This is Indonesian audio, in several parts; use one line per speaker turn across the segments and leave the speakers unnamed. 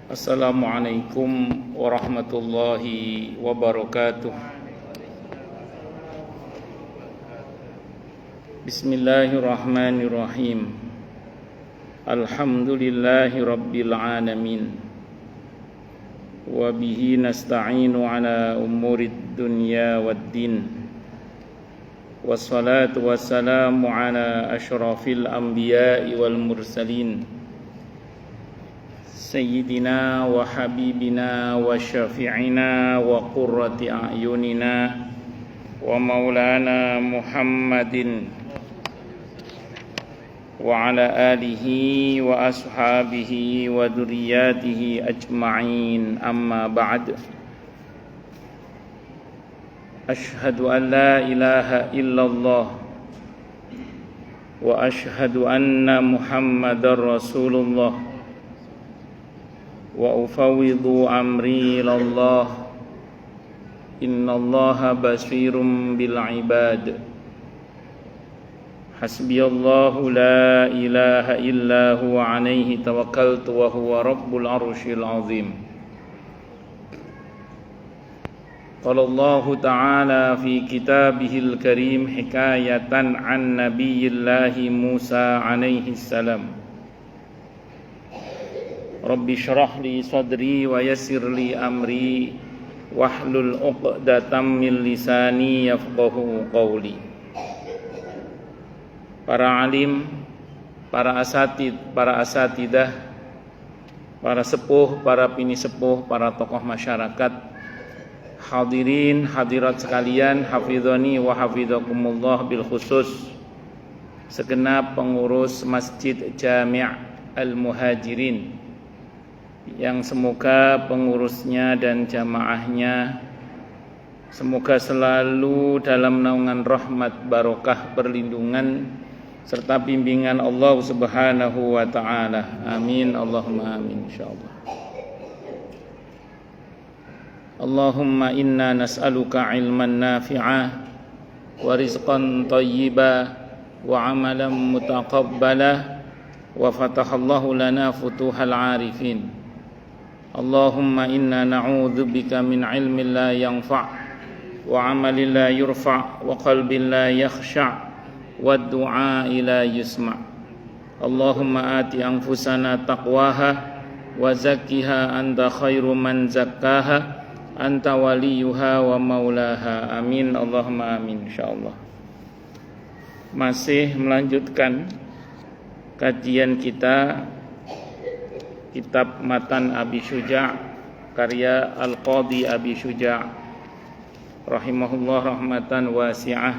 Assalamualaikum warahmatullahi wabarakatuh. Bismillahirrahmanirrahim. Alhamdulillahi rabbil alamin. Wa bihi nasta'inu ala umurid dunya waddin. Wassalatu wassalamu ala asyrafil anbiya'i wal mursalin. Sayyidina wa habibina wa syafi'ina wa qurrati a'yunina wa maulana Muhammadin wa ala alihi wa ashabihi wa dzurriyyatihi ajma'in, amma ba'd. Ashhadu an la ilaha illallah wa ashhadu anna Muhammadar Rasulullah wa ufawwidhu amri ilallah. Innallaha basirum bil ibad. Hasbiyallahu la ilaha illa huwa alaihi tawakkaltu wa huwa rabbul arsyil azim. Qala Allah ta'ala fi kitabihil karim hikayatan an nabiyillahi Musa alaihi salam. Rabbi syrah li sadri wa yassir li amri wahlul 'uqdatam min lisani yafqahu qawli. Para alim, para asatid, para asatidah, para sepuh, para pini sepuh, para tokoh masyarakat, hadirin hadirat sekalian, hafizani wa hafizakumullah bil khusus segenap pengurus Masjid Jami' Al-Muhajirin, yang semoga pengurusnya dan jamaahnya semoga selalu dalam naungan rahmat, barokah, perlindungan serta bimbingan Allah Subhanahu wa taala. Amin, Allahumma amin, insyaallah. Allahumma inna nas'aluka ilman nafi'a wa rizqan thayyiba wa amalan mutaqabbala wa fatahallahu lana futuhal arifin. Allahumma inna na'udzubika min ilmin la yanfa' wa amalin la yurfa' wa qalbin la yakhsha' wa du'a'i la yusma'. Allahumma ati anfusana taqwaha wa zakkiha anta khairu man zakkaha anta waliyuha wa maulaha. Amin, Allahumma amin, insyaallah. Masih melanjutkan kajian kita kitab Matan Abi Syuja' karya Al-Qadhi Abi Syuja' rahimahullah rahmatan wasi'ah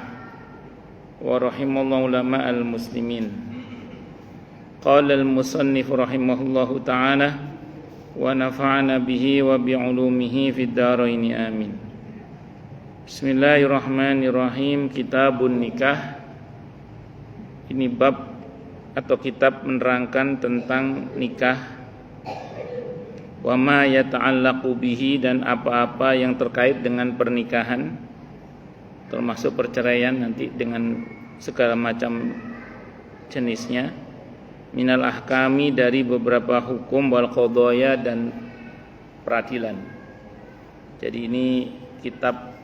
wa rahimallahu ulama al-muslimin. Qala al-musannif rahimahullahu ta'ala wa nafa'ana bihi wa bi'ulumihi fid dharain, amin. Bismillahirrahmanirrahim. Kitabun nikah. Ini bab atau kitab menerangkan tentang nikah, wa ma yata'allaqu bihi, dan apa-apa yang terkait dengan pernikahan, termasuk perceraian nanti dengan segala macam jenisnya, minal ahkami, dari beberapa hukum, wal qadaya, dan peradilan. Jadi ini kitab,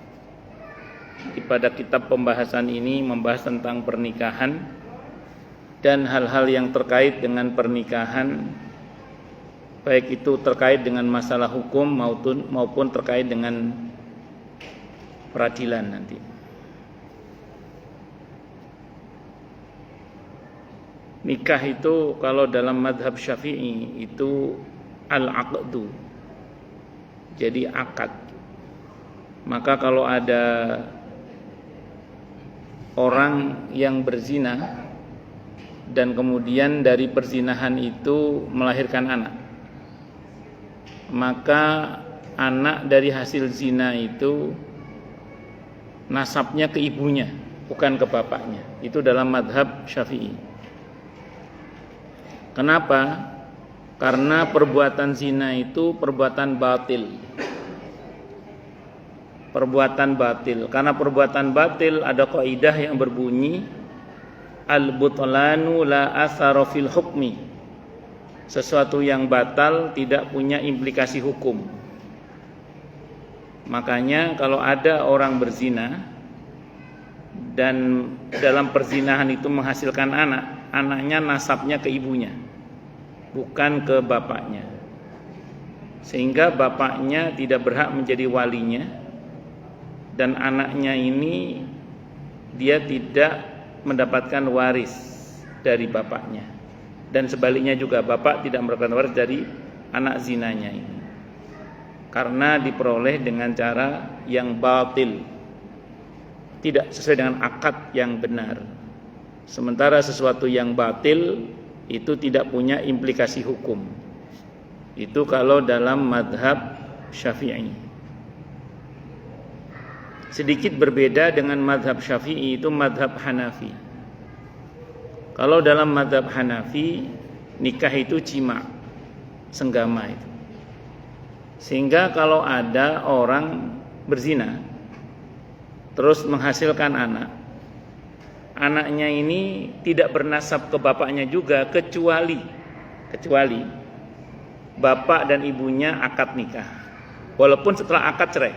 pada kitab pembahasan ini membahas tentang pernikahan dan hal-hal yang terkait dengan pernikahan, baik itu terkait dengan masalah hukum maupun terkait dengan peradilan nanti. Nikah itu kalau dalam madhab Syafi'i itu al-aqdu, jadi akad. Maka kalau ada orang yang berzina dan kemudian dari perzinahan itu melahirkan anak, maka anak dari hasil zina itu nasabnya ke ibunya, bukan ke bapaknya. Itu dalam madhab Syafi'i. Kenapa? Karena perbuatan zina itu perbuatan batil. Perbuatan batil. Karena perbuatan batil ada kaidah yang berbunyi al-butlanu la athara fil hukmi. sesuatu yang batal tidak punya implikasi hukum. Makanya kalau ada orang berzina dan dalam perzinahan itu menghasilkan anak, anaknya nasabnya ke ibunya, bukan ke bapaknya. Sehingga bapaknya tidak berhak menjadi walinya, dan anaknya ini dia tidak mendapatkan waris dari bapaknya, dan sebaliknya juga bapak tidak mendapatkan waris dari anak zinanya ini, karena diperoleh dengan cara yang batil, tidak sesuai dengan akad yang benar. Sementara sesuatu yang batil itu tidak punya implikasi hukum. Itu kalau dalam madhab Syafi'i. Sedikit berbeda dengan madhab Syafi'i, itu madhab Hanafi. Kalau dalam madhab Hanafi, nikah itu jima', senggama itu. Sehingga kalau ada orang berzina terus menghasilkan anak, anaknya ini tidak bernasab ke bapaknya juga, kecuali bapak dan ibunya akad nikah, walaupun setelah akad cerai.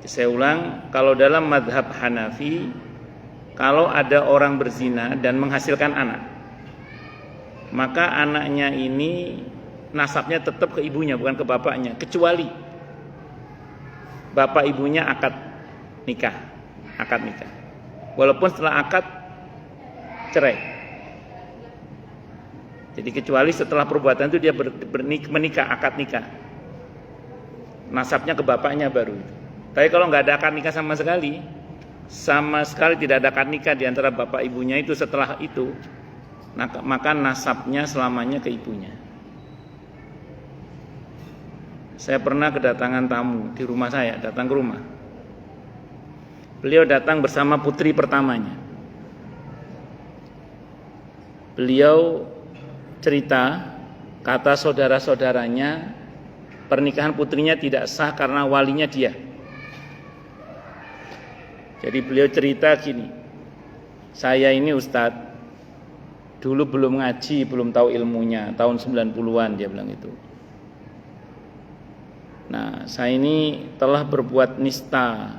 Saya ulang, kalau dalam madhab Hanafi, kalau ada orang berzina dan menghasilkan anak, maka anaknya ini nasabnya tetap ke ibunya, bukan ke bapaknya, kecuali bapak ibunya akad nikah, walaupun setelah akad cerai. Jadi kecuali setelah perbuatan itu dia menikah, akad nikah, nasabnya ke bapaknya baru itu. Tapi kalau nggak ada akad nikah sama sekali tidak ada akad nikah di antara bapak ibunya itu, setelah itu maka nasabnya selamanya ke ibunya. Saya pernah kedatangan tamu di rumah saya, datang ke rumah. Beliau datang bersama putri pertamanya. Beliau cerita, kata saudara-saudaranya, pernikahan putrinya tidak sah karena walinya dia. Jadi beliau cerita gini, saya ini Ustadz, dulu belum ngaji, belum tahu ilmunya, tahun 90-an dia bilang itu. Nah, saya ini telah berbuat nista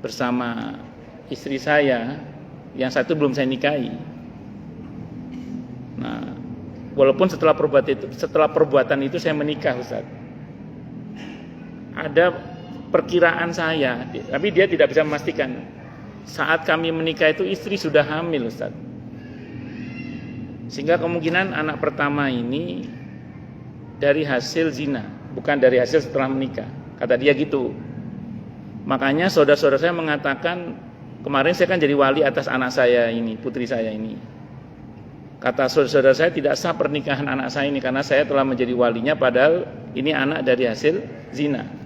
bersama istri saya, yang satu belum saya nikahi. Nah, walaupun setelah perbuatan itu saya menikah, Ustadz. Ada perkiraan saya, tapi dia tidak bisa memastikan. Saat kami menikah itu istri sudah hamil, Ustaz. Sehingga kemungkinan anak pertama ini dari hasil zina, bukan dari hasil setelah menikah. Kata dia gitu. Makanya saudara-saudara saya mengatakan, kemarin saya kan jadi wali atas anak saya ini, putri saya ini. Kata saudara-saudara saya, tidak sah pernikahan anak saya ini karena saya telah menjadi walinya, padahal ini anak dari hasil zina.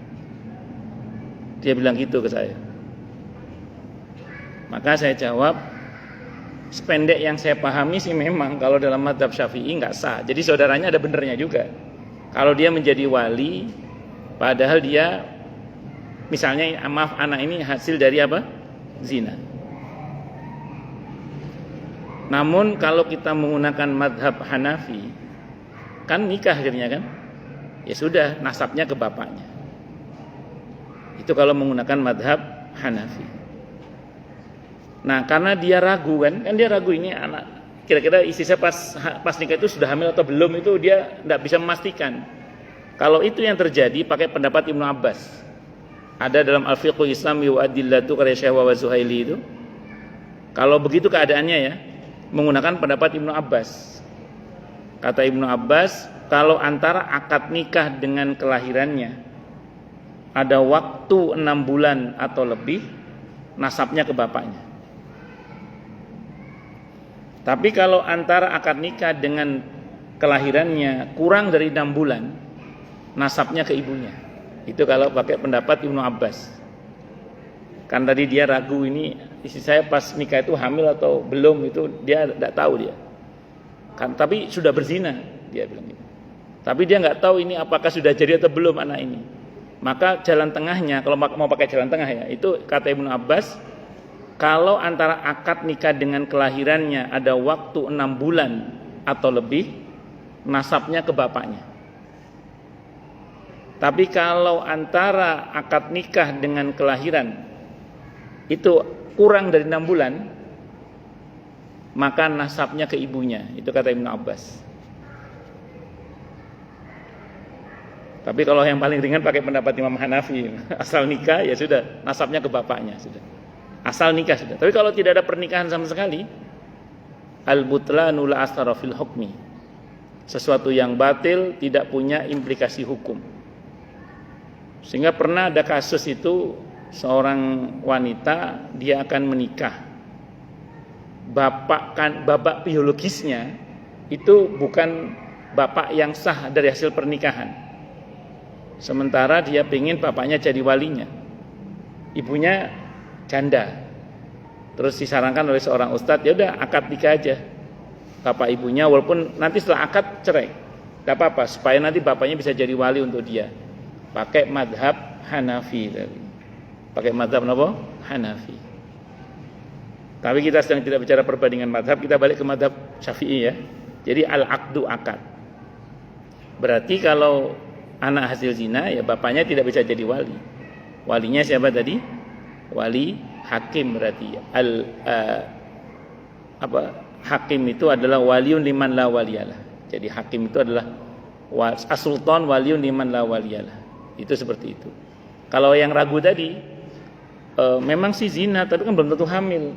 Dia bilang gitu ke saya. Maka saya jawab, sependek yang saya pahami sih memang kalau dalam madhab Syafi'i nggak sah. Jadi saudaranya ada benernya juga. Kalau dia menjadi wali, padahal dia misalnya, maaf, anak ini hasil dari apa? Zina. Namun kalau kita menggunakan madhab Hanafi, kan nikah akhirnya kan? Ya sudah, nasabnya ke bapaknya. Itu kalau menggunakan madhab Hanafi. Nah, karena dia ragu kan dia ragu ini anak, kira-kira istri saya pas nikah itu sudah hamil atau belum, itu dia tidak bisa memastikan. Kalau itu yang terjadi, pakai pendapat Ibnu Abbas. Ada dalam Al-Fiqhul Islami wa Adillatu karya Syekh wa Zuhaili itu. Kalau begitu keadaannya ya, menggunakan pendapat Ibnu Abbas. Kata Ibnu Abbas, kalau antara akad nikah dengan kelahirannya ada waktu 6 bulan atau lebih, nasabnya ke bapaknya. Tapi kalau antara akad nikah dengan kelahirannya kurang dari 6 bulan, nasabnya ke ibunya. Itu kalau pakai pendapat Ibnu Abbas. Kan tadi dia ragu, ini istri saya pas nikah itu hamil atau belum, itu dia tidak tahu dia. Kan tapi sudah berzina, dia bilang gitu. Tapi dia nggak tahu ini apakah sudah jadi atau belum anak ini. Maka jalan tengahnya, kalau mau pakai jalan tengah ya, itu kata Ibnu Abbas, kalau antara akad nikah dengan kelahirannya ada waktu 6 bulan atau lebih, nasabnya ke bapaknya. Tapi kalau antara akad nikah dengan kelahiran itu kurang dari 6 bulan, maka nasabnya ke ibunya. Itu kata Ibnu Abbas. Tapi kalau yang paling ringan pakai pendapat Imam Hanafi, asal nikah ya sudah, nasabnya ke bapaknya sudah. Asal nikah sudah. Tapi kalau tidak ada pernikahan sama sekali, al-butlanu la asthara fil hukmi. Sesuatu yang batil tidak punya implikasi hukum. Sehingga pernah ada kasus itu, seorang wanita dia akan menikah. Bapak biologisnya itu bukan bapak yang sah dari hasil pernikahan. Sementara dia pengen bapaknya jadi walinya. Ibunya janda. Terus disarankan oleh seorang ustadz, ya udah akad nikah aja. Bapak ibunya, walaupun nanti setelah akad cerai, tidak apa-apa, supaya nanti bapaknya bisa jadi wali untuk dia. Pakai madhab Hanafi tadi. Pakai madhab apa? Hanafi. Tapi kita sedang tidak bicara perbandingan madhab, kita balik ke madhab Syafi'i ya. Jadi al-aqdu akad. Berarti kalau anak hasil zina, ya bapaknya tidak bisa jadi wali. Walinya siapa tadi? Wali hakim berarti. Hakim itu adalah waliun liman la waliyalah. Jadi hakim itu adalah as-sultan waliun liman la waliyalah. Itu seperti itu. Kalau yang ragu tadi, memang sih zina, tapi kan belum tentu hamil.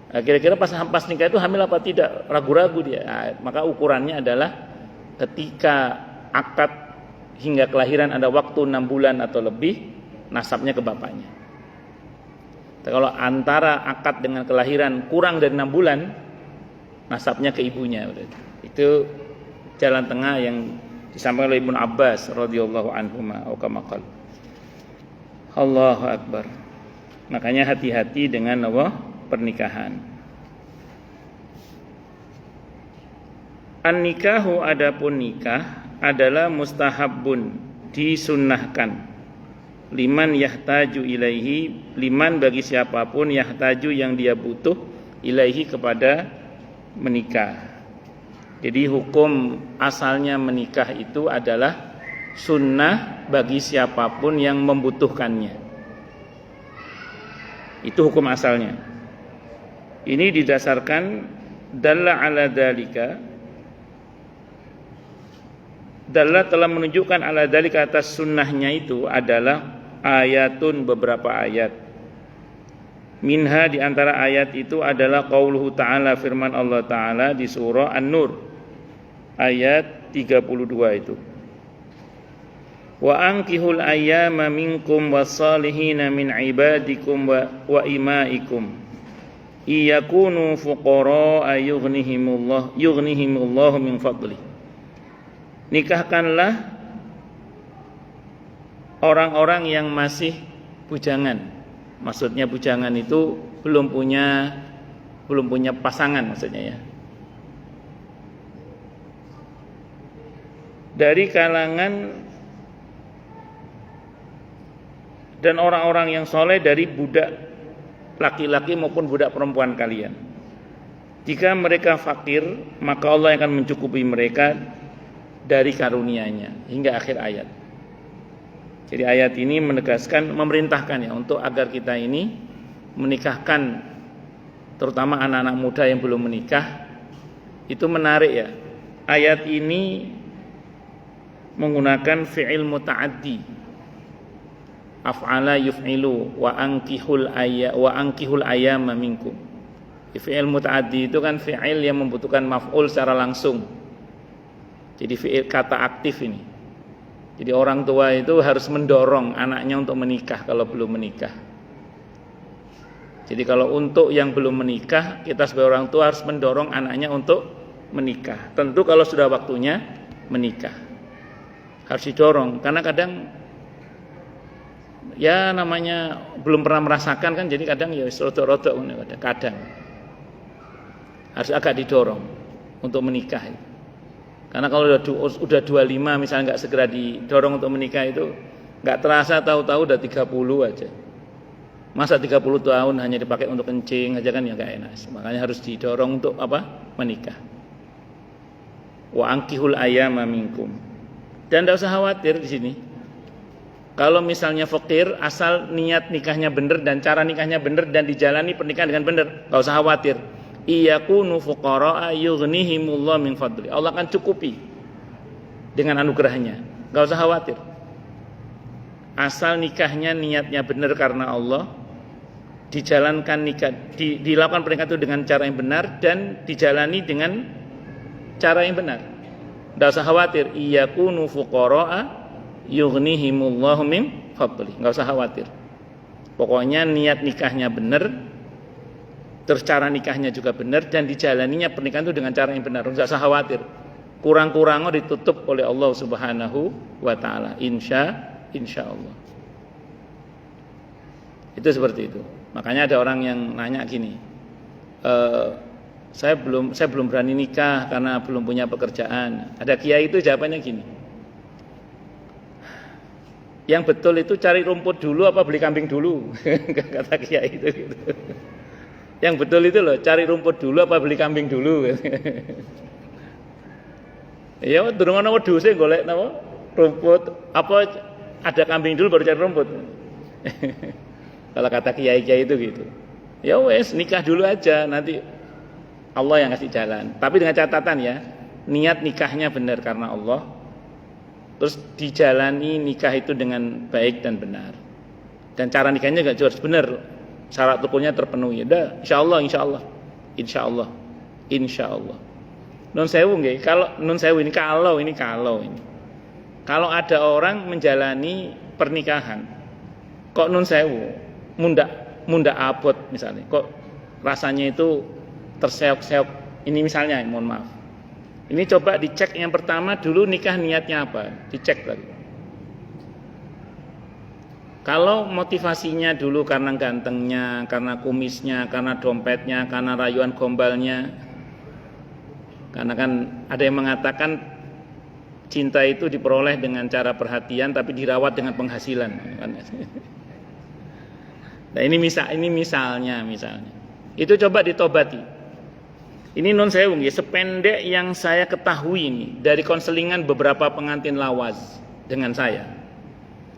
Kira-kira pas nikah itu hamil apa tidak? Ragu-ragu dia. Nah, maka ukurannya adalah ketika akad hingga kelahiran ada waktu 6 bulan atau lebih, nasabnya ke bapaknya. Kalau antara akad dengan kelahiran kurang dari 6 bulan, nasabnya ke ibunya. Itu jalan tengah yang disampaikan oleh Ibnu Abbas radhiyallahu anhuma atau kama qala. Allahu akbar. Makanya hati-hati dengan pernikahan. An-nikahu, adapun nikah adalah mustahabun, disunnahkan, liman yahtaju ilaihi, liman bagi siapapun yahtaju yang dia butuh, ilaihi kepada menikah. Jadi hukum asalnya menikah itu adalah sunnah bagi siapapun yang membutuhkannya. Itu hukum asalnya. Ini didasarkan dalla ala dalika, dalla telah menunjukkan ala dalika atas sunnahnya itu adalah ayatun, beberapa ayat. Minha, di antara ayat itu adalah qauluhu ta'ala, firman Allah Ta'ala di surah An-Nur ayat 32 itu. Wa ankihul ayyama minkum wassalihina min ibadikum wa imaikum iyakunu fuqara yughnihimullahu min fadli. Nikahkanlah orang-orang yang masih bujangan. Maksudnya bujangan itu belum punya pasangan maksudnya ya. Dari kalangan dan orang-orang yang soleh dari budak laki-laki maupun budak perempuan kalian. Jika mereka fakir, maka Allah akan mencukupi mereka dari karunia-Nya, hingga akhir ayat. Jadi ayat ini menegaskan, memerintahkan ya untuk agar kita ini menikahkan, terutama anak-anak muda yang belum menikah. Itu menarik ya. Ayat ini menggunakan fi'il muta'addi. Af'ala yuf'ilu wa ankihul ayyama minkum. Fi'il muta'addi itu kan fi'il yang membutuhkan maf'ul secara langsung. Jadi fi'il kata aktif ini. Jadi orang tua itu harus mendorong anaknya untuk menikah kalau belum menikah. Jadi kalau untuk yang belum menikah, kita sebagai orang tua harus mendorong anaknya untuk menikah. Tentu kalau sudah waktunya menikah, harus didorong. Karena kadang ya namanya belum pernah merasakan kan, jadi kadang ya rodok-rodok, kadang harus agak didorong untuk menikah. Karena kalau udah 25 misalnya nggak segera didorong untuk menikah, itu nggak terasa tahu-tahu udah 30 aja. Masa 30 tahun hanya dipakai untuk kencing aja kan ya nggak enak. Makanya harus didorong untuk menikah. Wa ankihul ayyama minkum. Dan tidak usah khawatir di sini. Kalau misalnya fakir, asal niat nikahnya benar dan cara nikahnya benar dan dijalani pernikahan dengan benar, enggak usah khawatir. Iyakunu fuqara'a yughnihimullah min fadli. Allah akan cukupi dengan anugerahnya. Enggak usah khawatir. Asal nikahnya niatnya benar karena Allah, dijalankan nikah, dilakukan pernikahan itu dengan cara yang benar dan dijalani dengan cara yang benar. Enggak usah khawatir. Iyakunu fuqara'a yughnihimullahu min fadli. Enggak usah khawatir. Pokoknya niat nikahnya benar, terus cara nikahnya juga benar dan dijalaninya pernikahan itu dengan cara yang benar. Enggak usah khawatir. Kurang-kurangnya ditutup oleh Allah Subhanahu wa taala. Insyaallah. Itu seperti itu. Makanya ada orang yang nanya gini. Saya belum berani nikah karena belum punya pekerjaan. Ada kiai itu jawabannya gini. Yang betul itu cari rumput dulu apa beli kambing dulu? Kata kiai itu gitu. Yang betul itu loh, cari rumput dulu apa beli kambing dulu? Ya, durung ana wedhuse golek napa? Rumput apa ada kambing dulu baru cari rumput. Kalau kata kiai-kiai itu gitu. Ya wes, nikah dulu aja, nanti Allah yang kasih jalan. Tapi dengan catatan ya, niat nikahnya benar karena Allah. Terus dijalani nikah itu dengan baik dan benar. Dan cara nikahnya juga harus benar. Syarat rukunnya terpenuhi. Udah, insyaallah. Nun sewu nggih, kalau ada orang menjalani pernikahan kok nun sewu, munda abot misalnya. Kok rasanya itu terseok-seok. Ini misalnya, mohon maaf. Ini coba dicek yang pertama dulu nikah niatnya apa, dicek lagi. Kalau motivasinya dulu karena gantengnya, karena kumisnya, karena dompetnya, karena rayuan gombalnya. Karena kan ada yang mengatakan cinta itu diperoleh dengan cara perhatian tapi dirawat dengan penghasilan. Nah ini misalnya. Itu coba ditobati. Ini non sewu nggih, sependek yang saya ketahui ini dari konselingan beberapa pengantin lawas dengan saya.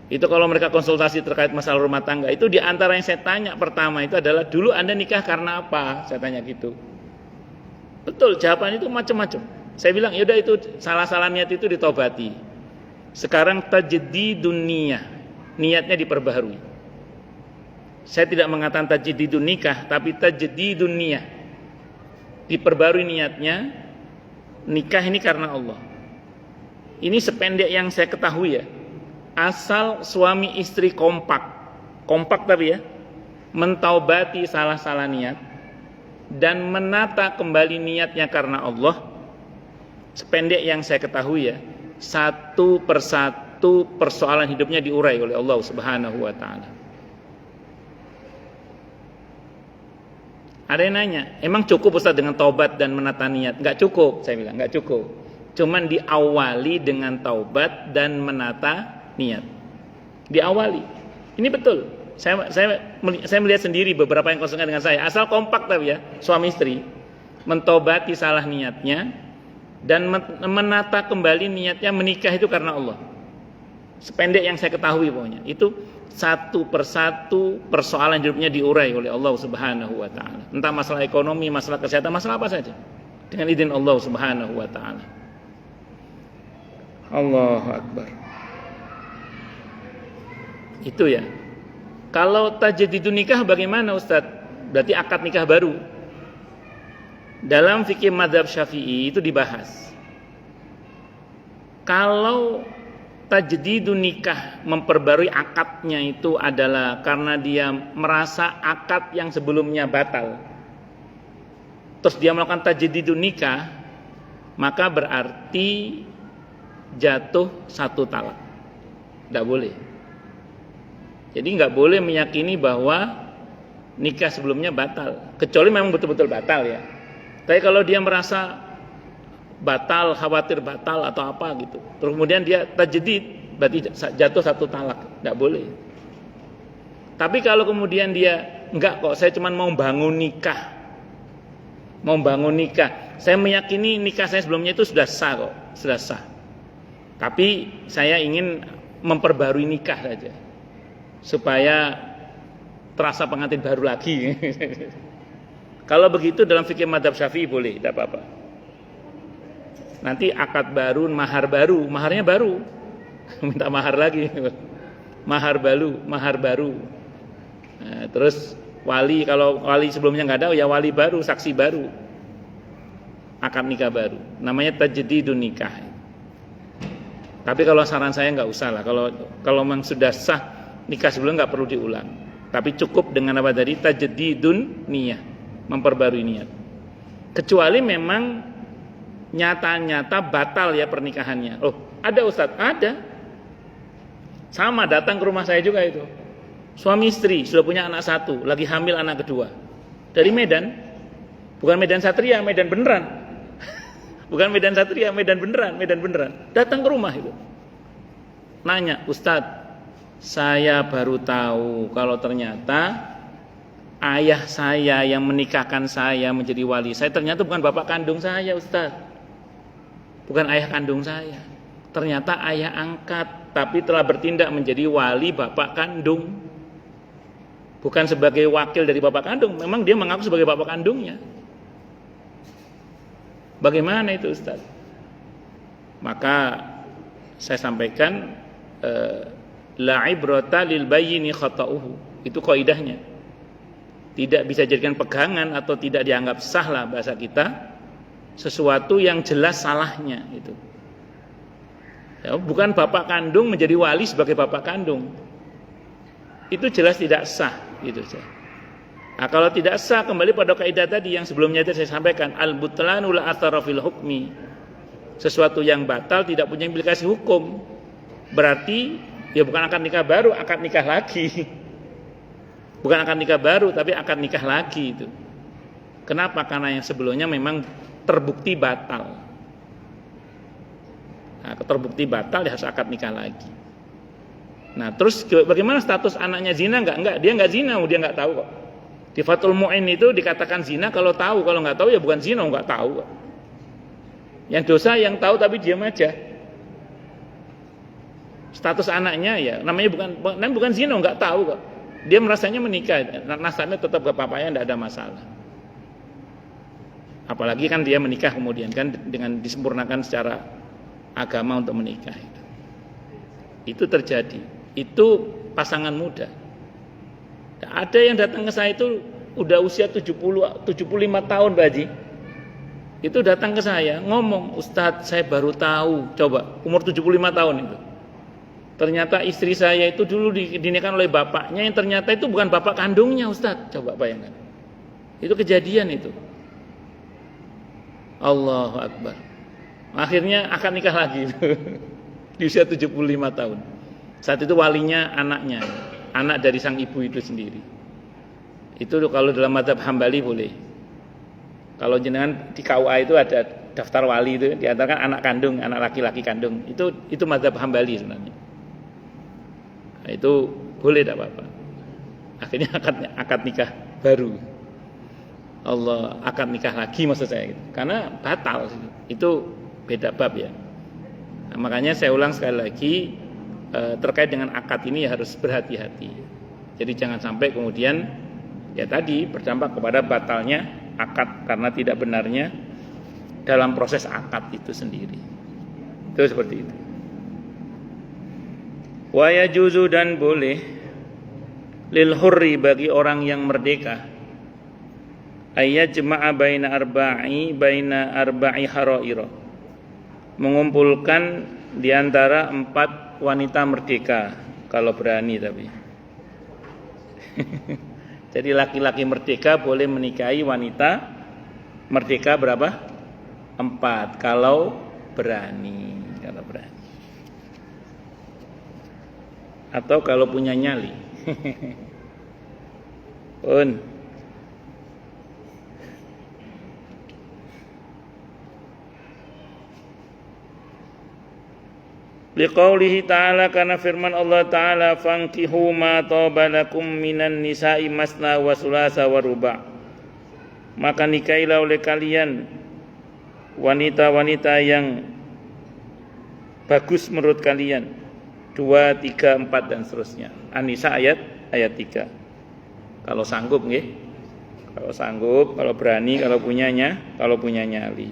Itu kalau mereka konsultasi terkait masalah rumah tangga, itu di antara yang saya tanya pertama itu adalah dulu Anda nikah karena apa? Saya tanya gitu. Betul, jawaban itu macam-macam. Saya bilang, yaudah itu salah-salah niat itu ditobati. Sekarang tajdidun niyah, niatnya diperbaharui. Saya tidak mengatakan tajdidun nikah, tapi tajdidun niyah. Diperbarui niatnya, nikah ini karena Allah. Ini sependek yang saya ketahui ya. Asal suami istri kompak tapi ya, mentaubati salah-salah niat dan menata kembali niatnya karena Allah. Sependek yang saya ketahui ya, satu persatu persoalan hidupnya diurai oleh Allah Subhanahu wa taala. Ada yang nanya, emang cukup Ustaz dengan taubat dan menata niat? Enggak cukup, saya bilang, enggak cukup. Cuman diawali dengan taubat dan menata niat. Diawali. Ini betul. Saya melihat sendiri beberapa yang konsultasi dengan saya. Asal kompak tapi ya, suami istri mentobati salah niatnya dan menata kembali niatnya menikah itu karena Allah. Sependek yang saya ketahui pokoknya. Itu satu persatu persoalan hidupnya diurai oleh Allah Subhanahu wa taala. Entah masalah ekonomi, masalah kesehatan, masalah apa saja. Dengan izin Allah Subhanahu wa taala. Allahu akbar. Itu ya. Kalau tajdidun nikah bagaimana Ustaz? Berarti akad nikah baru. Dalam fikih mazhab Syafi'i itu dibahas. Kalau tajdidun nikah memperbarui akadnya itu adalah karena dia merasa akad yang sebelumnya batal. Terus dia melakukan tajdidun nikah, maka berarti jatuh satu talak. Tidak boleh. Jadi nggak boleh meyakini bahwa nikah sebelumnya batal, kecuali memang betul-betul batal ya. Tapi kalau dia merasa batal, khawatir batal atau apa gitu, terus kemudian dia tajdid, berarti jatuh satu talak, nggak boleh. Tapi kalau kemudian dia enggak kok, saya cuma mau bangun nikah, mau bangun nikah. Saya meyakini nikah saya sebelumnya itu sudah sah kok, sudah sah. Tapi saya ingin memperbarui nikah saja, supaya terasa pengantin baru lagi. Kalau begitu dalam fikih madzhab Syafi'i boleh, tidak apa-apa. Nanti akad baru, mahar baru, maharnya baru, minta mahar lagi, mahar baru. Nah, terus wali, kalau wali sebelumnya nggak ada, ya wali baru, saksi baru, akad nikah baru, namanya tajdidun nikah. Tapi kalau saran saya nggak usah lah, kalau memang sudah sah nikah sebelumnya nggak perlu diulang, tapi cukup dengan apa tadi, tajdidun niyah, memperbarui niat. Kecuali memang nyata-nyata batal ya pernikahannya. Oh, ada Ustadz? Ada. Sama, datang ke rumah saya juga itu. Suami istri sudah punya anak satu, lagi hamil anak kedua. Dari Medan. Bukan Medan Satria, Medan beneran. Bukan Medan Satria, Medan beneran. Datang ke rumah itu. Nanya, Ustadz, saya baru tahu kalau ternyata ayah saya yang menikahkan saya menjadi wali saya ternyata bukan bapak kandung saya, Ustadz. Bukan ayah kandung saya, ternyata ayah angkat, tapi telah bertindak menjadi wali bapak kandung. Bukan sebagai wakil dari bapak kandung, memang dia mengaku sebagai bapak kandungnya. Bagaimana itu, Ustaz? Maka saya sampaikan, la ibrata lil bayyini khata'uhu. Itu kaidahnya. Tidak bisa jadikan pegangan atau tidak dianggap sah lah bahasa kita, sesuatu yang jelas salahnya itu. Ya, bukan bapak kandung menjadi wali sebagai bapak kandung. Itu jelas tidak sah gitu. Nah, kalau tidak sah kembali pada kaidah tadi yang sebelumnya itu saya sampaikan, al-butlanu la athara fil hukmi. Sesuatu yang batal tidak punya implikasi hukum. Berarti ya bukan akad nikah baru, akad nikah lagi. Bukan akad nikah baru tapi akad nikah lagi itu. Kenapa? Karena yang sebelumnya memang terbukti batal. Nah, terbukti batal dia harus akad nikah lagi. Nah, terus bagaimana status anaknya zina? Enggak, dia enggak zina, dia enggak tahu kok. Di Fathul Mu'in itu dikatakan zina kalau tahu, kalau enggak tahu ya bukan zina, enggak tahu kok. Yang dosa yang tahu tapi diam aja. Status anaknya ya namanya bukan zina, enggak tahu kok. Dia merasanya menikah, nasabnya tetap ke papanya, enggak ada masalah. Apalagi kan dia menikah kemudian kan dengan disempurnakan secara agama untuk menikah. Itu terjadi. Itu pasangan muda. Ada yang datang ke saya itu udah usia 75 tahun, Pak Haji. Itu datang ke saya ngomong, Ustadz saya baru tahu, coba umur 75 tahun itu. Ternyata istri saya itu dulu dinikahkan oleh bapaknya yang ternyata itu bukan bapak kandungnya, Ustadz. Coba bayangkan. Itu kejadian itu. Allahu Akbar. Akhirnya akan nikah lagi di usia 75 tahun. Saat itu walinya anaknya, anak dari sang ibu itu sendiri. Itu kalau dalam madzhab Hambali boleh. Kalau jenengan di KUA itu ada daftar wali itu diantarkan anak kandung, anak laki-laki kandung. Itu madzhab Hambali sebenarnya. Nah, itu boleh tidak apa-apa. Akhirnya akad nikah baru. Allah akad nikah lagi maksud saya gitu. Karena batal itu beda bab ya. Nah, makanya saya ulang sekali lagi terkait dengan akad ini ya harus berhati-hati. Jadi jangan sampai kemudian ya tadi berdampak kepada batalnya akad karena tidak benarnya dalam proses akad itu sendiri. Itu seperti itu. Wa yajuzu dan boleh lil hurri bagi orang yang merdeka ayat jema'a baina arba'i haraira, mengumpulkan di antara 4 wanita merdeka kalau berani tapi. Jadi laki-laki merdeka boleh menikahi wanita merdeka berapa? 4 kalau berani, atau kalau punya nyali. Liqaulihi ta'ala, karena firman Allah ta'ala, fankihu ma taba lakum minan nisa'i masna wa sulasa wa ruba', maka nikahilah oleh kalian wanita-wanita yang bagus menurut kalian. 2, 3, 4 dan seterusnya. An-Nisa ayat 3. Kalau sanggup nggih. Kalau sanggup, kalau berani, kalau punya nyali.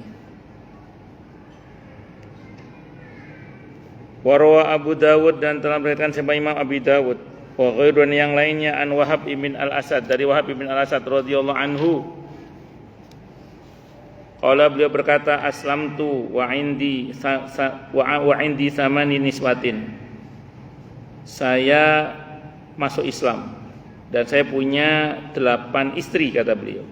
Warwa Abu Dawud dan telah meriwayatkan siapa Imam Abi Dawud wa ghairuhu yang lainnya an Wahab ibn Al-Asad dari Wahab ibn Al-Asad radhiyallahu anhu. Qala beliau berkata aslamtu wa indi samani niswatin. Saya masuk Islam dan saya punya 8 istri kata beliau.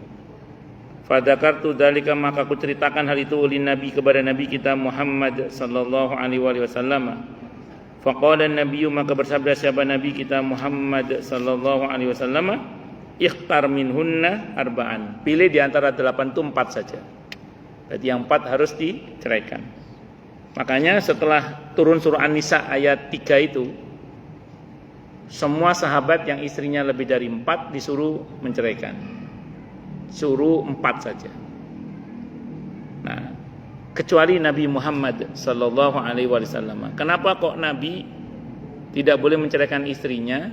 Fadzakartu dzalika maka aku ceritakan hal itu oleh Nabi kepada Nabi kita Muhammad sallallahu alaihi wasallam. Faqala an-nabiyyu maka bersabda siapa Nabi kita Muhammad sallallahu alaihi wasallam, ikhtar minhunna arba'an. Pilih di antara 8 itu 4 saja. Berarti yang 4 harus diceraikan. Makanya setelah turun surah An-Nisa ayat 3 itu, semua sahabat yang istrinya lebih dari 4 disuruh menceraikan. Suruh 4 saja. Nah, kecuali Nabi Muhammad sallallahu alaihi wasallam. Kenapa kok Nabi tidak boleh menceraikan istrinya?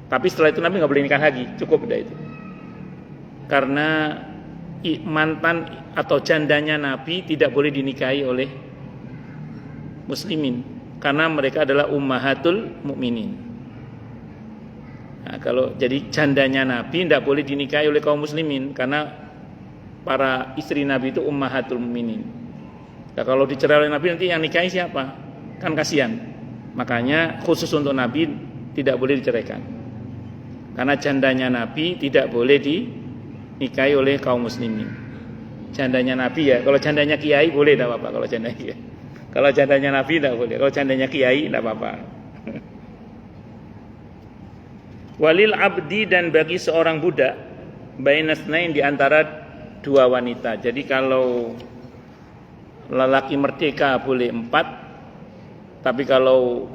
Tapi setelah itu Nabi nggak boleh nikah lagi, cukup udah itu. Karena mantan atau jandanya Nabi tidak boleh dinikahi oleh muslimin karena mereka adalah ummahatul mukminin. Nah, kalau jadi jandanya Nabi tidak boleh dinikahi oleh kaum muslimin karena para istri Nabi itu ummahatul mukminin. Nah, kalau dicerai oleh Nabi nanti yang nikahi siapa? Kan kasihan. Makanya khusus untuk Nabi tidak boleh diceraikan. Karena jandanya Nabi tidak boleh dinikahi oleh kaum muslimin. Jandanya Nabi ya, kalau jandanya kiai boleh tidak apa-apa kalau jandanya kiai. Kalau jandanya Nabi tidak boleh, kalau jandanya kiai tidak apa-apa. Walil abdi dan bagi seorang budak bainasnain di antara 2 wanita. Jadi kalau lelaki merdeka boleh 4, tapi kalau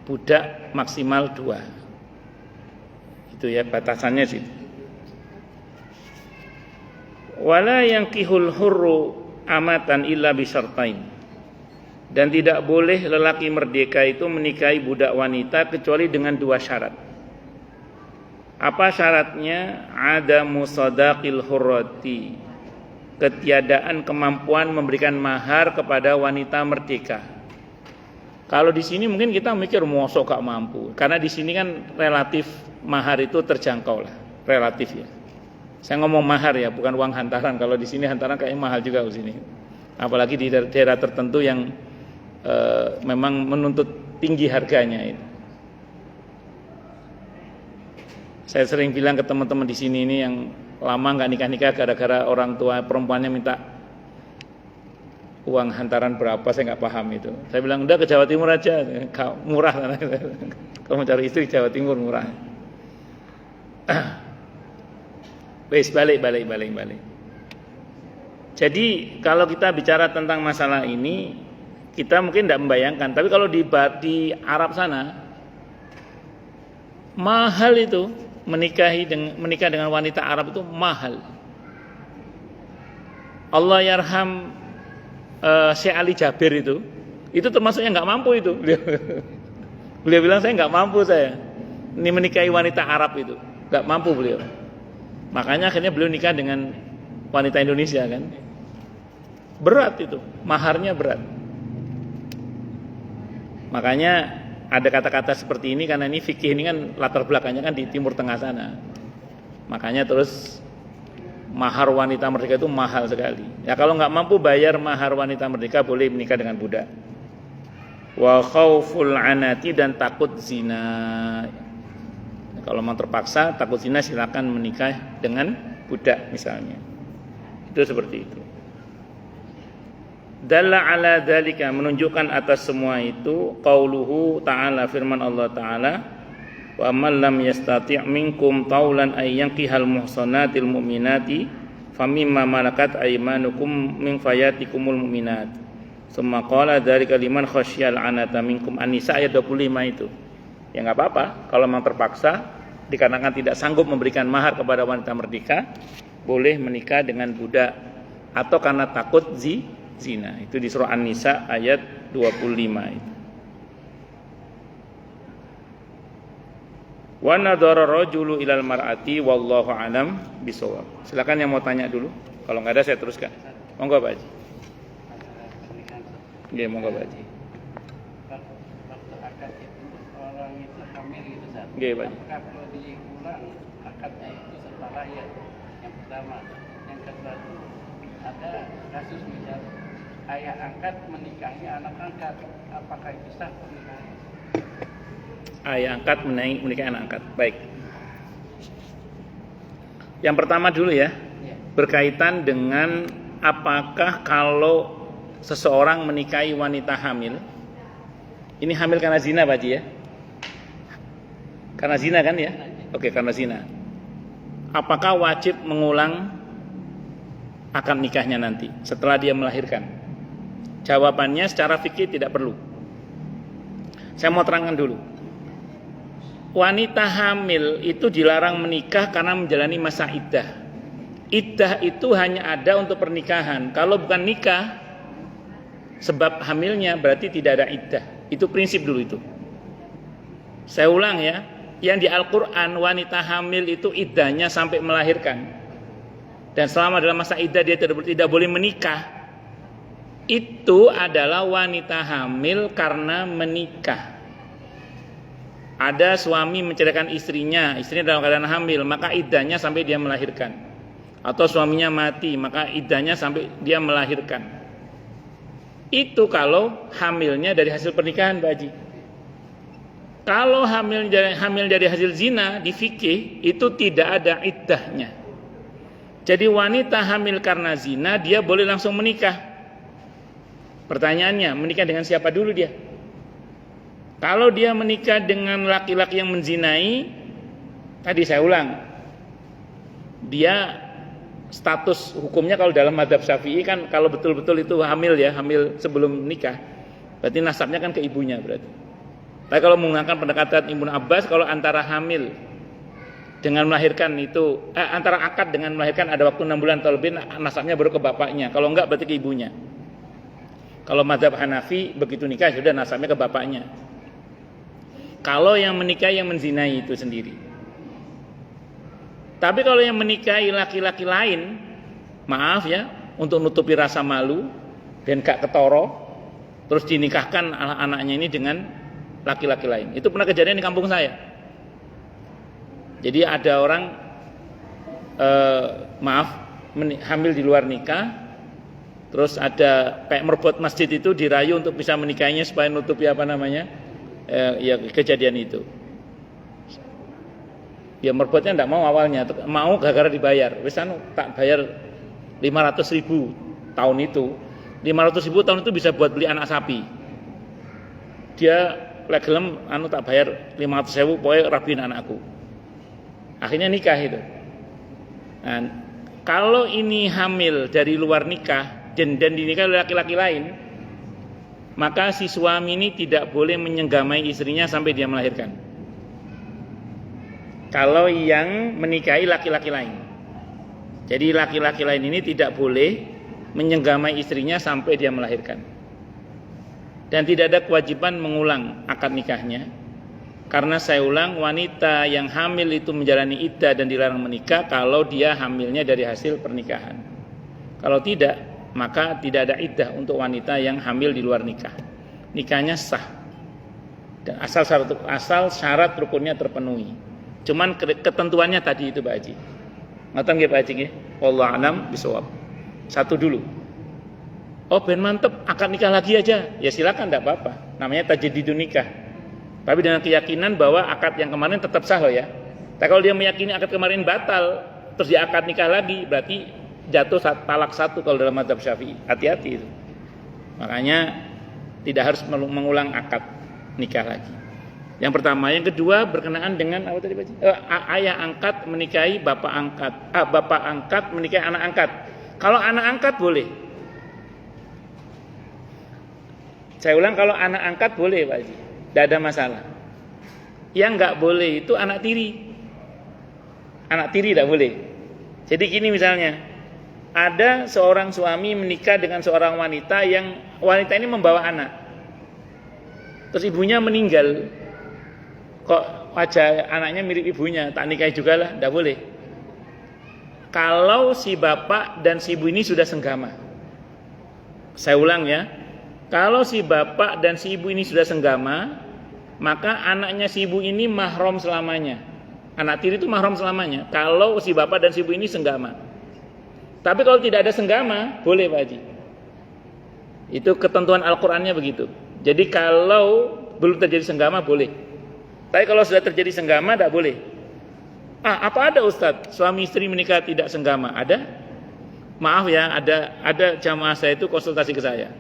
budak maksimal 2. Itu ya batasannya sih. Wala yankihul hurru amatan illa bisyartain. Dan tidak boleh lelaki merdeka itu menikahi budak wanita kecuali dengan 2 syarat. Apa syaratnya? Ada musadaqil hurrati, ketiadaan kemampuan memberikan mahar kepada wanita merdeka. Kalau di sini mungkin kita mikir mosok gak mampu, karena di sini kan relatif mahar itu terjangkau lah, relatif ya. Saya ngomong mahar ya, bukan uang hantaran. Kalau di sini hantaran kayaknya mahal juga di sini. Apalagi di daerah tertentu yang memang menuntut tinggi harganya itu. Saya sering bilang ke teman-teman di sini ini yang lama nggak nikah-nikah gara-gara orang tua perempuannya minta uang hantaran berapa, saya nggak paham itu. Saya bilang udah ke Jawa Timur aja, murah. Kalau mencari istri Jawa Timur murah. Wes balik. Jadi kalau kita bicara tentang masalah ini, kita mungkin tidak membayangkan. Tapi kalau di Arab sana mahal itu. Menikah dengan wanita Arab itu mahal. Allah yarham Syekh Ali Jabir itu termasuknya nggak mampu itu. Beliau bilang saya nggak mampu ini menikahi wanita Arab itu nggak mampu beliau. Makanya akhirnya beliau nikah dengan wanita Indonesia kan. Berat itu, maharnya berat. Makanya ada kata-kata seperti ini karena ini fikih ini kan latar belakangnya kan di Timur Tengah sana. Makanya terus mahar wanita merdeka itu mahal sekali. Ya kalau nggak mampu bayar mahar wanita merdeka boleh menikah dengan budak. Wa khauful anati dan takut zina. Kalau memang terpaksa takut zina silakan menikah dengan budak misalnya. Itu seperti itu. Dalla ala dzalika menunjukkan atas semua itu qauluhu ta'ala firman Allah taala wa man lam yastati' minkum taulan ay yankihal muhsanatil mu'minati famimma malakat aymanukum min fayatikumul mu'minat. Summa qala dzalika liman khasyal anata minkum An-Nisa ayat 25 itu. Ya enggak apa-apa kalau memang terpaksa dikarenakan tidak sanggup memberikan mahar kepada wanita merdeka, boleh menikah dengan budak atau karena takut zina. Itu di surah An-Nisa ayat 25 itu. Wa nadhara rajulu ilal mar'ati wallahu alam bisawab. Silakan yang mau tanya dulu. Kalau enggak ada saya teruskan. Monggo Pak Haji. Nggih, monggo Pak Haji.
Waktu akad itu orang itu hamil gitu Ustaz.
Nggih, Pak Haji.
Kalau diulang akadnya itu setelah ya yang pertama. Yang kedua itu ada kasus misal ayah angkat menikahi anak angkat. Apakah itu sah pernikahan?
Ayah angkat menikahi anak angkat. Baik. Yang pertama dulu ya. Berkaitan dengan apakah kalau seseorang menikahi wanita hamil, ini hamil karena zina Pak Haji ya? Karena zina kan ya? Oke, karena zina. Apakah wajib mengulang akad nikahnya nanti setelah dia melahirkan? Jawabannya secara fikih tidak perlu. Saya mau terangkan dulu. Wanita hamil itu dilarang menikah karena menjalani masa iddah. Iddah itu hanya ada untuk pernikahan. Kalau bukan nikah, sebab hamilnya berarti tidak ada iddah. Itu prinsip dulu itu. Saya ulang ya, yang di Al-Quran wanita hamil itu iddahnya sampai melahirkan. Dan selama dalam masa iddah dia tidak boleh menikah. Itu adalah wanita hamil karena menikah. Ada suami menceraikan istrinya dalam keadaan hamil, maka iddahnya sampai dia melahirkan. Atau suaminya mati, maka iddahnya sampai dia melahirkan. Itu kalau hamilnya dari hasil pernikahan Pak Haji. Kalau hamil dari hasil zina di fikih itu tidak ada iddahnya. Jadi wanita hamil karena zina dia boleh langsung menikah. Pertanyaannya, menikah dengan siapa dulu dia? Kalau dia menikah dengan laki-laki yang menzinai, tadi saya ulang, dia status hukumnya kalau dalam mazhab Syafi'i kan kalau betul-betul itu hamil ya, hamil sebelum nikah, berarti nasabnya kan ke ibunya berarti. Tapi kalau menggunakan pendekatan Ibnu Abbas, kalau antara hamil dengan melahirkan itu antara akad dengan melahirkan ada waktu 6 bulan atau lebih, nasabnya baru ke bapaknya. Kalau enggak berarti ke ibunya. Kalau mazhab Hanafi begitu nikah sudah nasabnya ke bapaknya. Kalau yang menikah yang menzinai itu sendiri. Tapi kalau yang menikahi laki-laki lain, maaf ya, untuk nutupi rasa malu dan gak ketoro, terus dinikahkan anaknya ini dengan laki-laki lain. Itu pernah kejadian di kampung saya. Jadi ada orang hamil di luar nikah, terus ada kayak merebut masjid itu dirayu untuk bisa menikahinya supaya nutupi ya kejadian itu. Ya merebutnya tidak mau awalnya, mau gara-gara dibayar. Wis tak bayar 500.000 tahun itu. 500.000 tahun itu bisa buat beli anak sapi. Dia gelem tak bayar 500.000 pokoknya rapiin anakku. Akhirnya nikah itu. Nah, kalau ini hamil dari luar nikah dan dinikahi oleh laki-laki lain, maka si suami ini tidak boleh menyenggamai istrinya sampai dia melahirkan. Kalau yang menikahi laki-laki lain. Jadi laki-laki lain ini tidak boleh menyenggamai istrinya sampai dia melahirkan. Dan tidak ada kewajiban mengulang akad nikahnya. Karena saya ulang, wanita yang hamil itu menjalani iddah dan dilarang menikah kalau dia hamilnya dari hasil pernikahan. Kalau tidak, maka tidak ada iddah untuk wanita yang hamil di luar nikah. Nikahnya sah. Dan asal syarat rukunnya terpenuhi. Cuman ketentuannya tadi itu Pak Haji. Ngoten nggih Pak Haji nggih. Wallahu a'lam bishawab. Satu dulu. Oh ben mantep akad nikah lagi aja. Ya silakan enggak apa-apa. Namanya tajdidun nikah. Tapi dengan keyakinan bahwa akad yang kemarin tetap sah loh ya. Tapi kalau dia meyakini akad kemarin batal, terus dia akad nikah lagi, berarti jatuh talak satu kalau dalam mazhab Syafi'i. Hati-hati itu. Makanya tidak harus mengulang akad nikah lagi. Yang pertama, yang kedua berkenaan dengan apa tadi Pak? Ayah angkat menikahi bapak angkat, bapak angkat menikahi anak angkat. Kalau anak angkat boleh. Saya ulang, kalau anak angkat boleh Pak Haji, tidak ada masalah. Yang nggak boleh itu anak tiri. Anak tiri tidak boleh. Jadi gini misalnya, ada seorang suami menikah dengan seorang wanita yang wanita ini membawa anak. Terus ibunya meninggal. Kok wajah anaknya mirip ibunya, tak nikahi juga lah, tidak boleh. Kalau si bapak dan si ibu ini sudah senggama. Saya ulang ya. Kalau si bapak dan si ibu ini sudah senggama, maka anaknya si ibu ini mahram selamanya. Anak tiri itu mahram selamanya. Kalau si bapak dan si ibu ini senggama. Tapi kalau tidak ada senggama, boleh Pak Haji. Itu ketentuan Al-Qur'annya begitu. Jadi kalau belum terjadi senggama boleh. Tapi kalau sudah terjadi senggama tidak boleh. Apa ada Ustadz suami istri menikah tidak senggama? Ada? Maaf ya, ada jamaah saya itu konsultasi ke saya.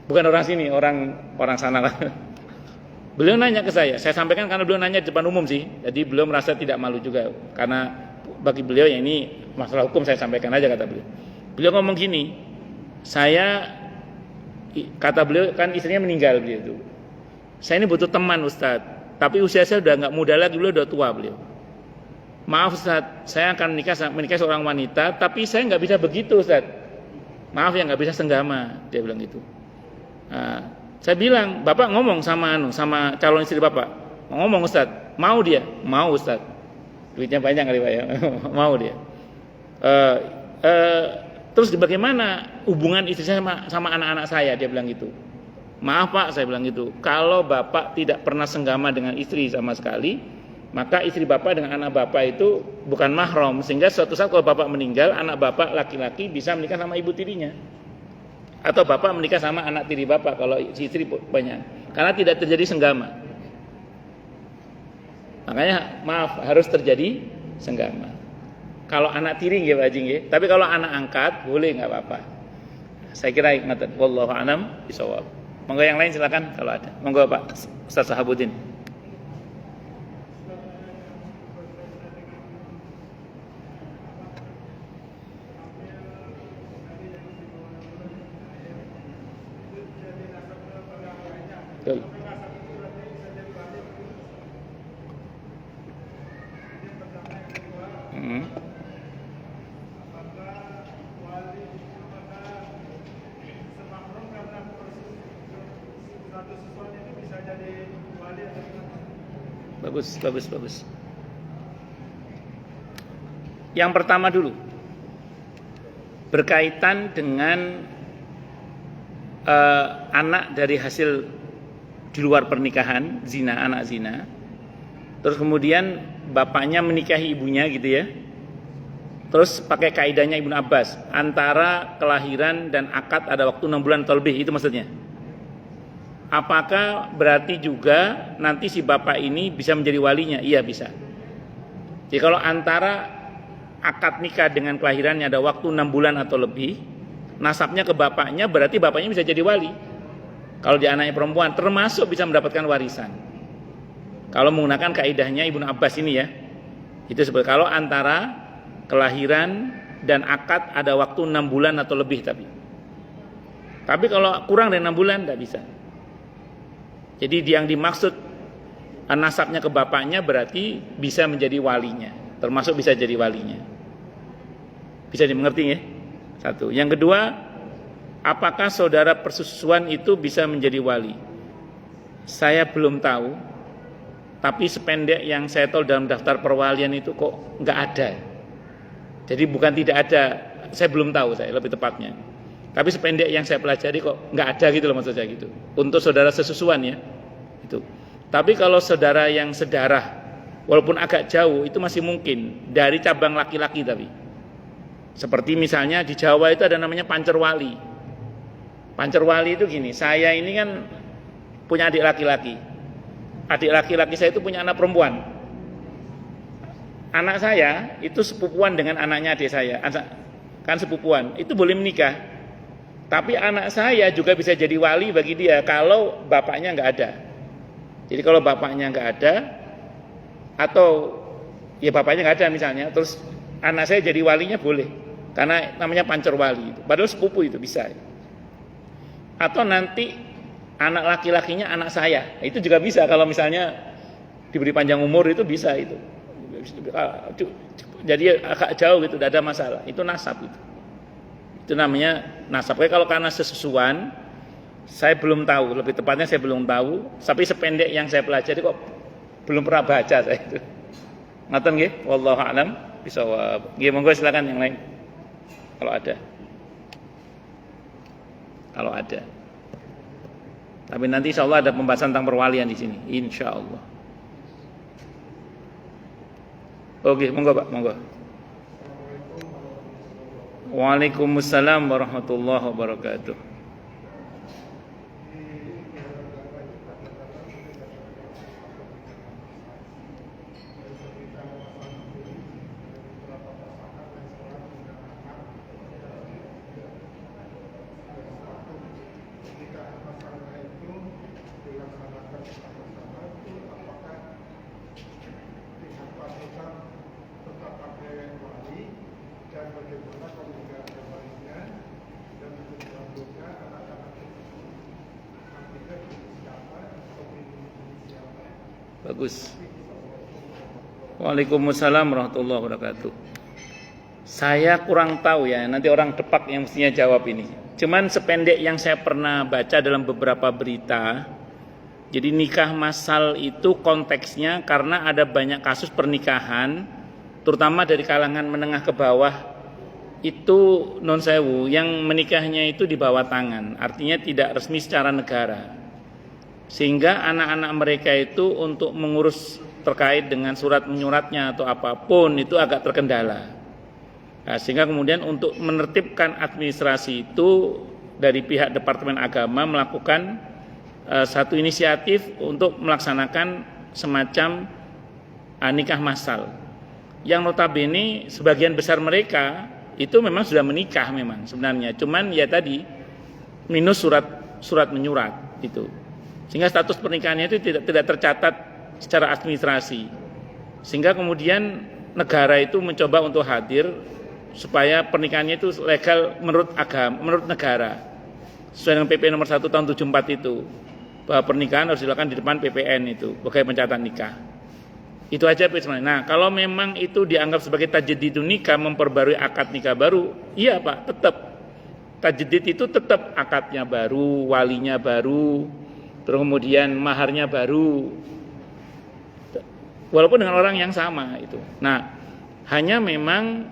Bukan orang sini, orang sana lah. Beliau nanya ke saya sampaikan karena beliau nanya di depan umum sih. Jadi beliau merasa tidak malu juga karena bagi beliau ya ini masalah hukum, saya sampaikan aja kata beliau. Beliau ngomong gini, kata beliau kan istrinya meninggal beliau itu. Saya ini butuh teman Ustadz, tapi usia saya udah nggak muda lagi, beliau udah tua beliau. Maaf Ustadz, saya akan menikah seorang wanita, tapi saya nggak bisa begitu Ustadz. Maaf ya nggak bisa senggama, dia bilang gitu. Nah, saya bilang, Bapak ngomong sama calon istri Bapak, ngomong Ustadz, mau dia, mau Ustadz. Duitnya banyak kali Pak ya, mau dia. Terus bagaimana hubungan istri saya sama anak-anak saya, dia bilang gitu. Maaf Pak, saya bilang gitu. Kalau Bapak tidak pernah senggama dengan istri sama sekali, maka istri Bapak dengan anak Bapak itu bukan mahram, sehingga suatu saat kalau Bapak meninggal, anak Bapak laki-laki bisa menikah sama ibu tirinya. Atau Bapak menikah sama anak tiri Bapak kalau si istri banyak. Karena tidak terjadi senggama. Makanya maaf, harus terjadi senggama. Kalau anak tiri nggih Pak Haji nggih, tapi kalau anak angkat boleh enggak apa-apa. Saya kira ingat wallahu a'lam bishawab. Monggo yang lain silakan kalau ada. Monggo Pak Ustaz Sahabuddin. Betul. Bagus. Yang pertama dulu berkaitan dengan anak dari hasil di luar pernikahan, zina, anak zina. Terus kemudian bapaknya menikahi ibunya gitu ya. Terus pakai kaidahnya Ibnu Abbas, antara kelahiran dan akad ada waktu 6 bulan atau lebih, itu maksudnya. Apakah berarti juga nanti si bapak ini bisa menjadi walinya? Iya bisa. Jadi kalau antara akad nikah dengan kelahirannya ada waktu 6 bulan atau lebih, nasabnya ke bapaknya, berarti bapaknya bisa jadi wali. Kalau dia anaknya perempuan, termasuk bisa mendapatkan warisan. Kalau menggunakan kaidahnya Ibnu Abbas ini ya, itu seperti kalau antara kelahiran dan akad ada waktu 6 bulan atau lebih tapi kalau kurang dari 6 bulan tidak bisa. Jadi yang dimaksud nasabnya ke bapaknya berarti bisa menjadi walinya, termasuk bisa jadi walinya. Bisa dimengerti ya? Satu. Yang kedua, apakah saudara persusuan itu bisa menjadi wali? Saya belum tahu, tapi sependek yang saya tahu dalam daftar perwalian itu kok nggak ada. Jadi bukan tidak ada, saya belum tahu saya lebih tepatnya. Tapi sependek yang saya pelajari kok nggak ada gitu loh maksud saya gitu. Untuk saudara sesusuan ya, itu. Tapi kalau saudara yang sedarah, walaupun agak jauh itu masih mungkin dari cabang laki-laki tapi. Seperti misalnya di Jawa itu ada namanya pancerwali. Pancerwali itu gini, saya ini kan punya adik laki-laki. Adik laki-laki saya itu punya anak perempuan. Anak saya itu sepupuan dengan anaknya adik saya. Kan sepupuan, itu boleh menikah. Tapi anak saya juga bisa jadi wali bagi dia kalau bapaknya nggak ada. Jadi kalau bapaknya nggak ada, atau ya bapaknya nggak ada misalnya, terus anak saya jadi walinya boleh, karena namanya pancerwali. Padahal sepupu itu bisa. Atau nanti anak laki-lakinya anak saya, itu juga bisa kalau misalnya diberi panjang umur itu bisa itu. Jadi agak jauh gitu, tidak ada masalah. Itu nasab itu. Itu namanya nasab. Kalau karena sesusuan, saya belum tahu, lebih tepatnya saya belum tahu, tapi sependek yang saya pelajari kok belum pernah baca saya itu. Ngaten nggih, wallahu a'lam bishawab. Nggih, monggo silakan yang lain. Kalau ada. Kalau ada. Tapi nanti insyaallah ada pembahasan tentang perwalian di sini, insyaallah. Oke, monggo Pak, monggo. Waalaikumsalam warahmatullahi wabarakatuh. Bagus. Waalaikumsalam warahmatullahi wabarakatuh. Saya kurang tahu ya, nanti orang Depak yang mestinya jawab ini. Cuman sependek yang saya pernah baca dalam beberapa berita, jadi nikah massal itu konteksnya karena ada banyak kasus pernikahan, terutama dari kalangan menengah ke bawah, itu non sewu, yang menikahnya itu di bawah tangan, artinya tidak resmi secara negara. Sehingga anak-anak mereka itu untuk mengurus terkait dengan surat menyuratnya atau apapun itu agak terkendala. Nah, sehingga kemudian untuk menertibkan administrasi itu dari pihak Departemen Agama melakukan satu inisiatif untuk melaksanakan semacam nikah massal. Yang notabene sebagian besar mereka itu memang sudah menikah memang sebenarnya. Cuman ya tadi minus surat menyurat itu. Sehingga status pernikahannya itu tidak tercatat secara administrasi. Sehingga kemudian negara itu mencoba untuk hadir supaya pernikahannya itu legal menurut agama, menurut negara. Sesuai dengan PP nomor 1 tahun 74 itu. Bahwa pernikahan harus dilakukan di depan PPN itu, sebagai pencatatan nikah. Itu aja sebenarnya. Nah, kalau memang itu dianggap sebagai tajdid nikah, memperbarui akad nikah baru, iya Pak, tetap. Tajdid itu tetap akadnya baru, walinya baru, terus kemudian maharnya baru, walaupun dengan orang yang sama itu. Nah, hanya memang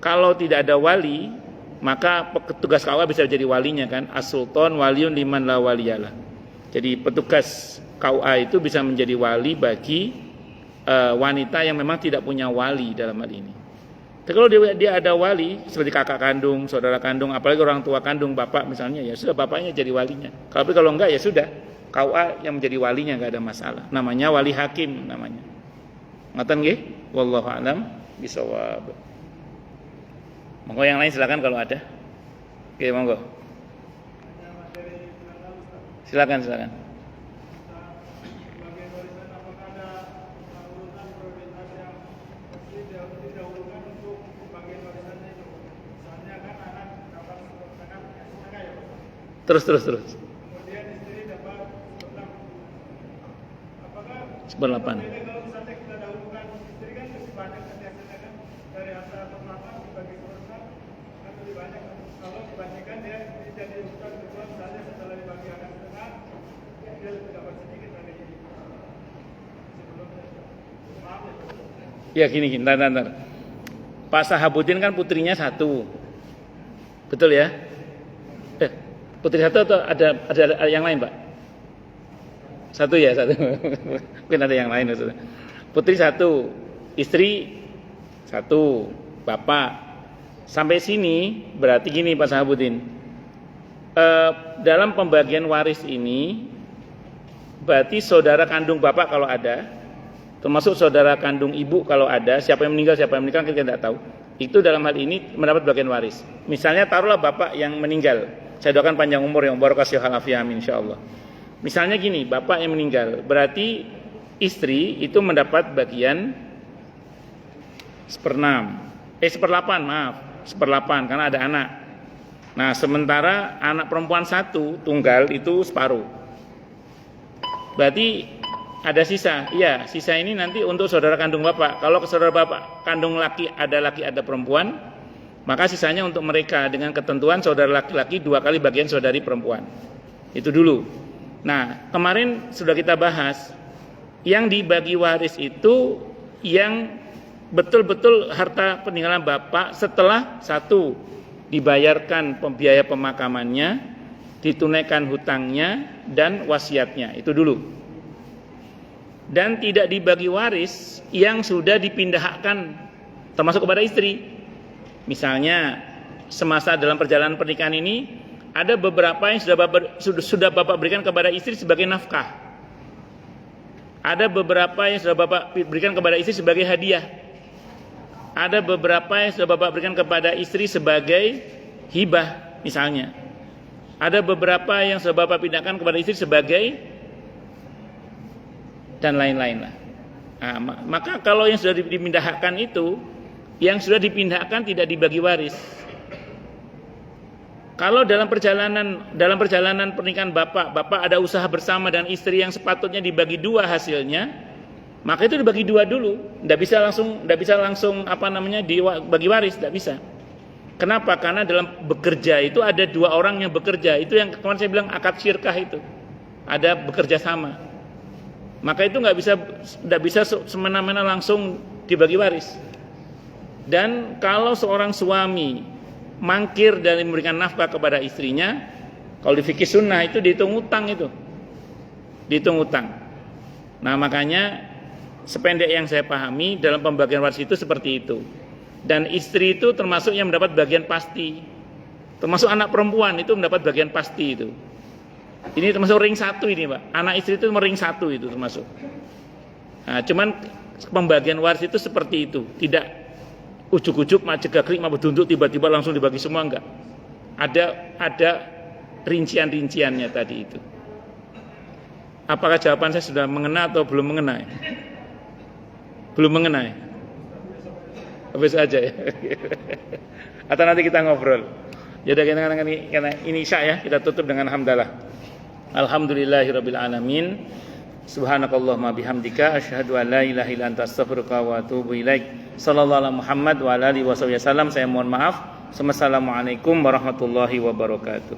kalau tidak ada wali, maka petugas KUA bisa jadi walinya kan, as-sultan waliun liman la waliyalah. Jadi petugas KUA itu bisa menjadi wali bagi wanita yang memang tidak punya wali dalam hal ini. Tapi kalau dia ada wali seperti kakak kandung, saudara kandung, apalagi orang tua kandung, bapak misalnya, ya sudah bapaknya jadi walinya. Kalau enggak ya sudah KUA yang menjadi walinya, enggak ada masalah. Namanya wali hakim namanya. Ngoten nggih? Wallahu a'lam bishawab. Monggo yang lain silakan kalau ada. Oke, monggo. Silakan. Terus.
Kemudian istri dapat 1/8.
Seperlapan.
Kalau misalnya kita dahulukan istri kan lebih banyak biasanya kan dari antara 1/8 dibagi 1/6 kan lebih banyak. Kalau dibandingkan dia jadi urutan kedua misalnya setelah dibagi akan setengah dia lebih dapat sedikit dari sebelumnya. Maaf ya.
Ya gini, ntar. Pak Sahabuddin kan putrinya 1. Betul ya? Putri 1 atau ada yang lain, Pak? 1 ya, 1. Mungkin ada yang lain. Putri 1, istri 1, bapak. Sampai sini berarti gini Pak Sahabuddin. Dalam pembagian waris ini berarti saudara kandung bapak kalau ada, termasuk saudara kandung ibu kalau ada, siapa yang meninggal kita tidak tahu. Itu dalam hal ini mendapat bagian waris. Misalnya taruhlah bapak yang meninggal, saya doakan panjang umur yang barakah halafiah amin insyaallah. Misalnya gini, bapak yang meninggal, berarti istri itu mendapat bagian 1/8 karena ada anak. Nah, sementara anak perempuan 1 tunggal itu separuh. Berarti ada sisa. Iya, sisa ini nanti untuk saudara kandung bapak. Kalau saudara bapak kandung laki ada perempuan, maka sisanya untuk mereka dengan ketentuan saudara laki-laki 2 kali bagian saudari perempuan. Itu dulu. Nah, kemarin sudah kita bahas yang dibagi waris itu yang betul-betul harta peninggalan bapak setelah 1 dibayarkan biaya pemakamannya, ditunaikan hutangnya dan wasiatnya. Itu dulu. Dan tidak dibagi waris yang sudah dipindahkan termasuk kepada istri. Misalnya semasa dalam perjalanan pernikahan ini ada beberapa yang sudah bapak berikan kepada istri sebagai nafkah. Ada beberapa yang sudah bapak berikan kepada istri sebagai hadiah. Ada beberapa yang sudah bapak berikan kepada istri sebagai hibah misalnya. Ada beberapa yang sudah bapak pindahkan kepada istri sebagai dan lain-lain lah. Nah, maka kalau yang sudah dipindahkan itu, yang sudah dipindahkan tidak dibagi waris. Kalau dalam perjalanan pernikahan bapak ada usaha bersama dengan istri yang sepatutnya dibagi 2 hasilnya, maka itu dibagi 2 dulu. Tidak bisa langsung dibagi waris, tidak bisa. Kenapa? Karena dalam bekerja itu ada 2 orang yang bekerja. Itu yang kemarin saya bilang akad syirkah itu. Ada bekerja sama. Maka itu tidak bisa semena-mena langsung dibagi waris. Dan kalau seorang suami mangkir dari memberikan nafkah kepada istrinya, kalau di fikih sunnah itu dihitung utang itu. Dihitung utang. Nah, makanya sependek yang saya pahami dalam pembagian waris itu seperti itu. Dan istri itu termasuk yang mendapat bagian pasti. Termasuk anak perempuan itu mendapat bagian pasti itu. Ini termasuk ring 1 ini, Pak. Anak istri itu ring 1 itu termasuk. Nah, cuman pembagian waris itu seperti itu. Tidak ujuk-ujuk mak jegaklik mak bedunduk tiba-tiba langsung dibagi semua, enggak. Ada rincian-rinciannya tadi itu. Apakah jawaban saya sudah mengena atau belum mengena? Belum mengena. Habis aja ya. Atau nanti kita ngobrol. Jadi karena ini isya ya, kita tutup dengan hamdalah. Alhamdulillahirabbil alamin. Subhanakallahumma bihamdika asyhadu an la ilaha illa anta astaghfiruka wa atubu ilaik. Sallallahu alaihi Muhammad wa ala alihi wasallam. Saya mohon maaf. Wassalamualaikum warahmatullahi wabarakatuh.